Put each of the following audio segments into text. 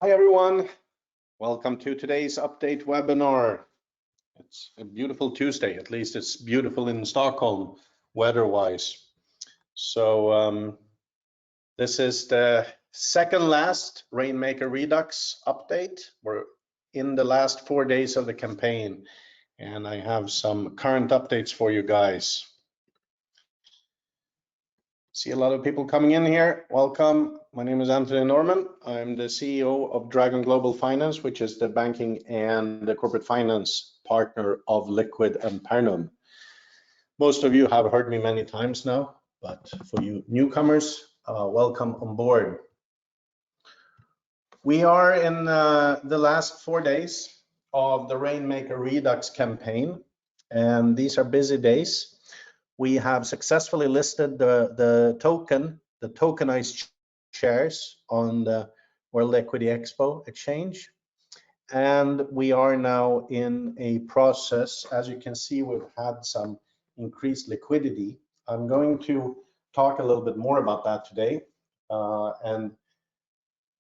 Hi everyone, welcome to today's update webinar. It's a beautiful Tuesday, at least it's beautiful in Stockholm weather-wise. So this is the second last Rainmaker Redux update. We're in the last 4 days of the campaign and I have some current updates for you guys. See a lot of people coming in here. Welcome. My name is Anthony Norman. I'm the CEO of Dragon Global Finance, which is the banking and the corporate finance partner of Liquid and Pernum. Most of you have heard me many times now, but for you newcomers, welcome on board. We are in the last 4 days of the Rainmaker Redux campaign, and these are busy days. We have successfully listed the tokenized shares on the World Equity Expo exchange. And we are now in a process. As you can see, we've had some increased liquidity. I'm going to talk a little bit more about that today. And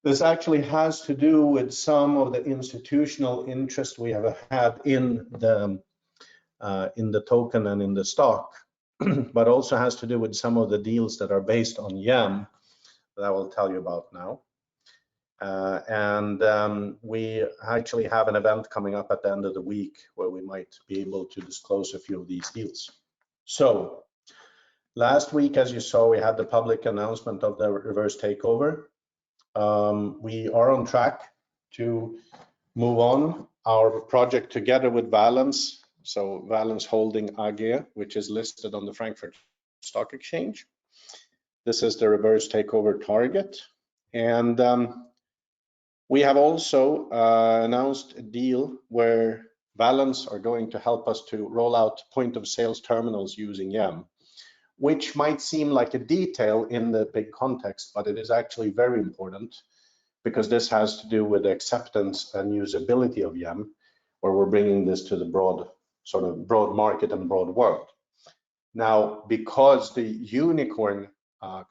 this actually has to do with some of the institutional interest we have had in the token and in the stock. But also has to do with some of the deals that are based on YAM that I will tell you about now. We actually have an event coming up at the end of the week where we might be able to disclose a few of these deals. So last week, as you saw, we had the public announcement of the reverse takeover. We are on track to move on our project together with Valens. So Valens Holding AG, which is listed on the Frankfurt Stock Exchange. This is the reverse takeover target. And we have also announced a deal where Valens are going to help us to roll out point of sales terminals using YAM, which might seem like a detail in the big context, but it is actually very important because this has to do with the acceptance and usability of YAM, where we're bringing this to the broad market and broad world. Now, because the unicorn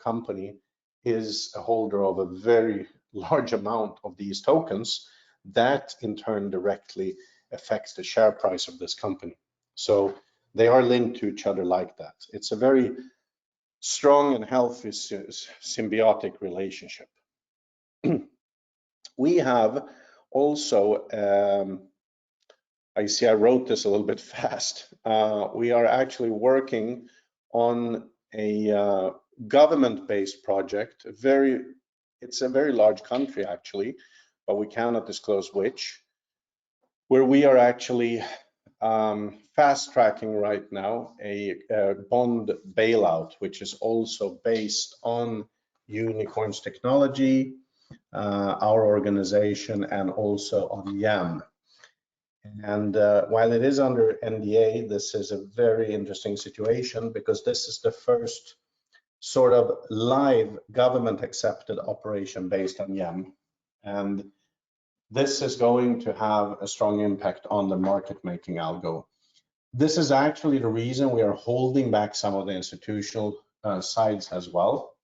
company is a holder of a very large amount of these tokens, that in turn directly affects the share price of this company. So they are linked to each other like that. It's a very strong and healthy symbiotic relationship. We have also I see I wrote this a little bit fast. We are actually working on a government-based project. It's a very large country actually, but we cannot disclose which, where we are actually fast-tracking right now a bond bailout, which is also based on unicorns technology, our organization, and also on YAM. And while it is under NDA, this is a very interesting situation because this is the first sort of live government accepted operation based on YAM. And this is going to have a strong impact on the market making algo. This is actually the reason we are holding back some of the institutional sides as well.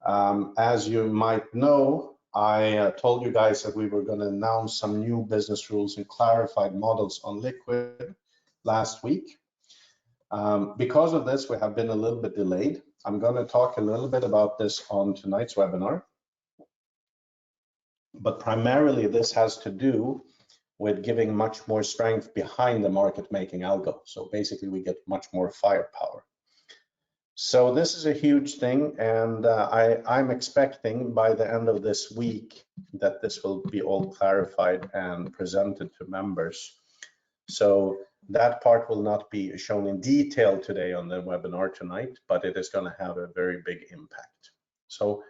As you might know, I told you guys that we were going to announce some new business rules and clarified models on Liquid last week. Because of this, we have been a little bit delayed. I'm going to talk a little bit about this on tonight's webinar. But primarily, this has to do with giving much more strength behind the market making algo. So basically, we get much more firepower. So this is a huge thing, and I'm expecting by the end of this week that this will be all clarified and presented to members. So that part will not be shown in detail today on the webinar tonight, but it is going to have a very big impact. So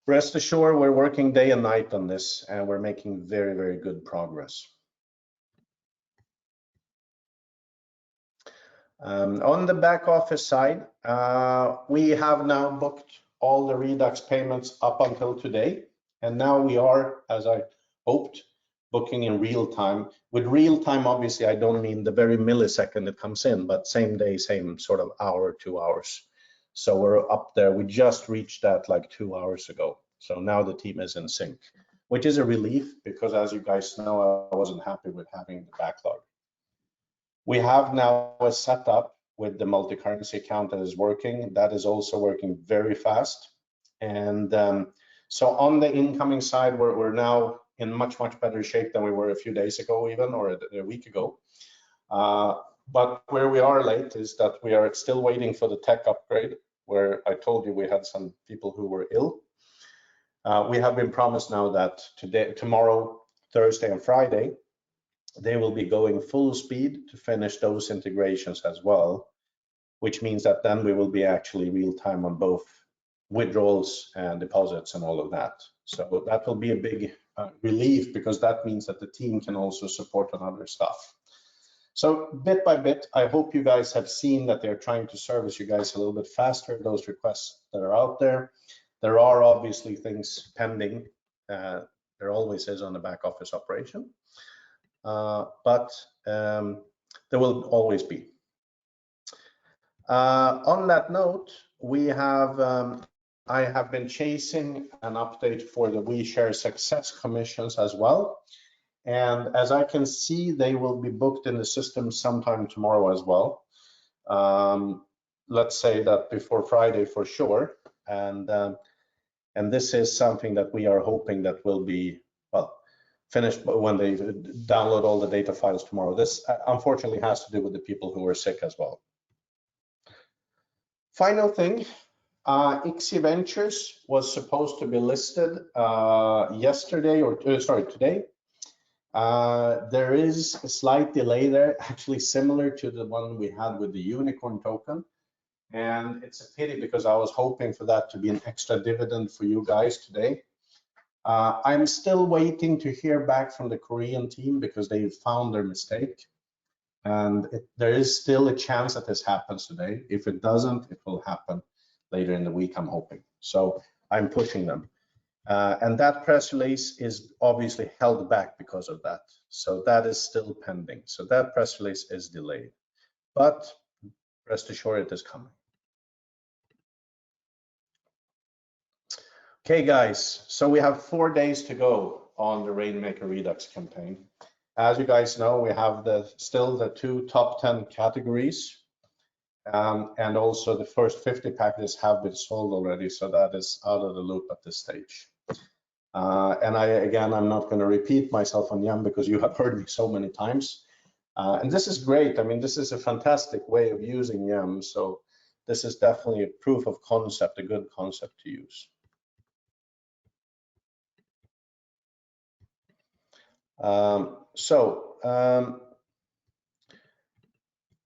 rest assured, we're working day and night on this, and we're making very, very good progress. On the back office side, we have now booked all the Redux payments up until today. And now we are, as I hoped, booking in real time. With real time, obviously, I don't mean the very millisecond it comes in, but same day, same sort of hour, 2 hours. So we're up there. We just reached that like 2 hours ago. So now the team is in sync, which is a relief because, as you guys know, I wasn't happy with having the backlog. We have now a setup with the multi-currency account that is working. That is also working very fast. And so on the incoming side, we're now in much better shape than we were a few days ago even, or a week ago. But where we are late is that we are still waiting for the tech upgrade, where I told you we had some people who were ill. We have been promised now that tomorrow, Thursday and Friday, they will be going full speed to finish those integrations as well, which means that then we will be actually real time on both withdrawals and deposits and all of that. So that will be a big relief, because that means that the team can also support on other stuff. So bit by bit, I hope you guys have seen that they're trying to service you guys a little bit faster, those requests that are out there. There are obviously things pending. There always is on the back office operation. But there will always be. On that note, we have I have been chasing an update for the WeShare success commissions as well. And as I can see, they will be booked in the system sometime tomorrow as well. Let's say that before Friday for sure. And this is something that we are hoping that will be, well, finished when they download all the data files tomorrow. This unfortunately has to do with the people who are sick as well. Final thing, ICSI Ventures was supposed to be listed yesterday, or today. There is a slight delay there, actually similar to the one we had with the unicorn token. And it's a pity, because I was hoping for that to be an extra dividend for you guys today. I'm still waiting to hear back from the Korean team, because they found their mistake. And there is still a chance that this happens today. If it doesn't, it will happen later in the week, I'm hoping. So I'm pushing them. And that press release is obviously held back because of that. So that is still pending. So that press release is delayed. But rest assured, it is coming. Okay, guys, so we have 4 days to go on the Rainmaker Redux campaign. As you guys know, we have still the 2 top 10 categories, and also the first 50 packages have been sold already, so that is out of the loop at this stage. And I'm not going to repeat myself on Yum, because you have heard me so many times. And this is great. I mean, this is a fantastic way of using Yum, so this is definitely a proof of concept, a good concept to use.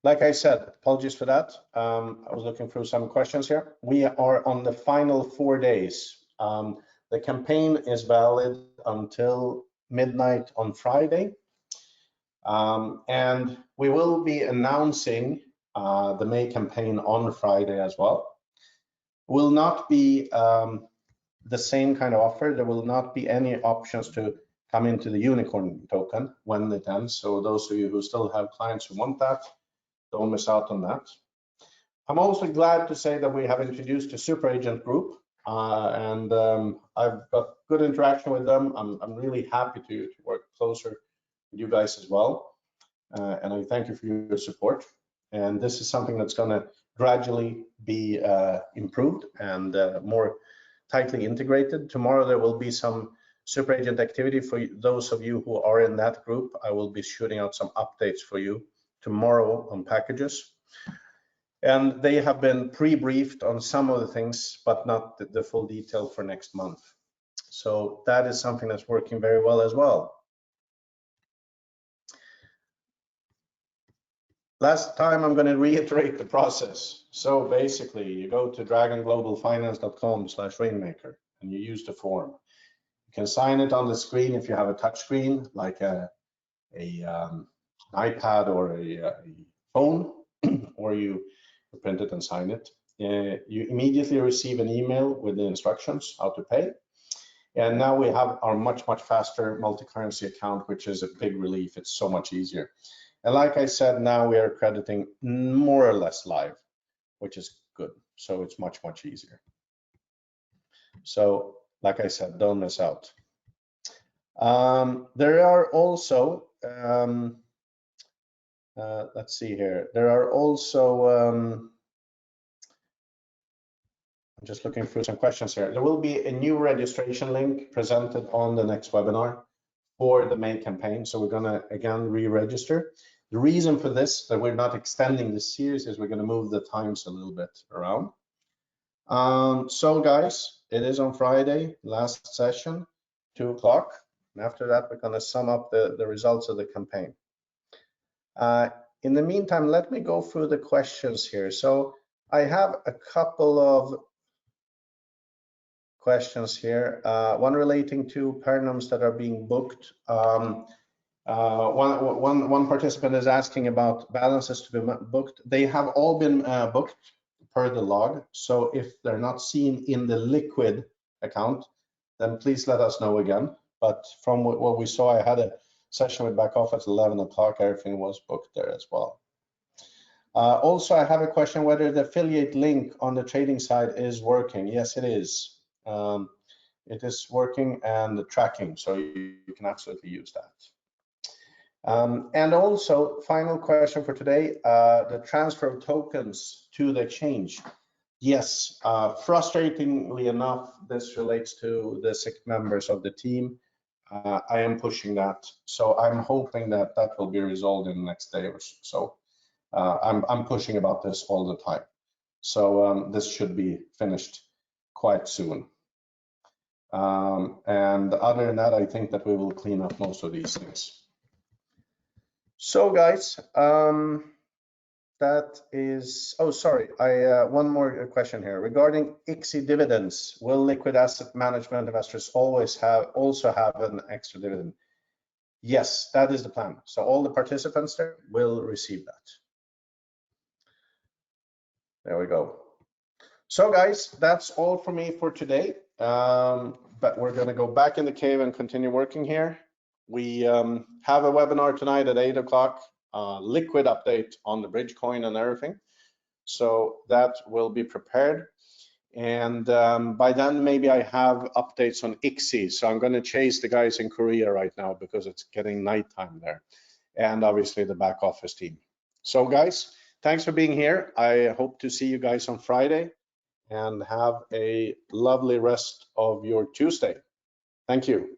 Like I said, apologies for that. I was looking through some questions here. We are on the final 4 days. The campaign is valid until midnight on Friday. And we will be announcing the May campaign on Friday as well. Will not be the same kind of offer. There will not be any options to come into the unicorn token when it ends. So those of you who still have clients who want that, don't miss out on that. I'm also glad to say that we have introduced a super agent group, and I've got good interaction with them. I'm really happy to work closer with you guys as well. And I thank you for your support. And this is something that's going to gradually be improved and more tightly integrated. Tomorrow there will be some super agent activity for those of you who are in that group. I will be shooting out some updates for you tomorrow on packages. And they have been pre-briefed on some of the things, but not the full detail for next month. So that is something that's working very well as well. Last time, I'm going to reiterate the process. So basically, you go to dragonglobalfinance.com/rainmaker and you use the form. You can sign it on the screen if you have a touch screen, like an iPad or a phone, or you print it and sign it. You immediately receive an email with the instructions how to pay. And now we have our much faster multi-currency account, which is a big relief. It's so much easier. And like I said, now we are crediting more or less live, which is good. So it's much easier. So like I said, don't miss out. There are also, let's see here, there are also, I'm just looking through some questions here. There will be a new registration link presented on the next webinar for the May campaign. So we're gonna, again, re-register. The reason for this, that we're not extending this series, is we're gonna move the times a little bit around. So guys, it is on Friday, last session, 2 o'clock. And after that, we're gonna sum up the results of the campaign. In the meantime, let me go through the questions here. So I have a couple of questions here. One relating to per noms that are being booked. One participant is asking about balances to be booked. They have all been booked per the log. So if they're not seen in the liquid account, then please let us know again. But from what we saw, I had a session with back office at 11 o'clock. Everything was booked there as well. Also, I have a question whether the affiliate link on the trading side is working. Yes, it is. It is working and tracking, so you can absolutely use that. And also, final question for today, the transfer of tokens to the exchange. Yes, frustratingly enough, this relates to the sick members of the team. I am pushing that, so I'm hoping that that will be resolved in the next day or so. I'm pushing about this all the time, so this should be finished quite soon. And other than that, I think that we will clean up most of these things. So guys, that is, oh, sorry, one more question here regarding ICSI dividends. Will liquid asset management investors also have an extra dividend? Yes, that is the plan. So all the participants there will receive that. There we go. So guys, that's all for me for today. But we're going to go back in the cave and continue working here. We have a webinar tonight at 8 o'clock, liquid update on the bridge coin and everything. So that will be prepared. And by then, maybe I have updates on ICSI. So I'm going to chase the guys in Korea right now because it's getting nighttime there. And obviously the back office team. So guys, thanks for being here. I hope to see you guys on Friday. And have a lovely rest of your Tuesday. Thank you.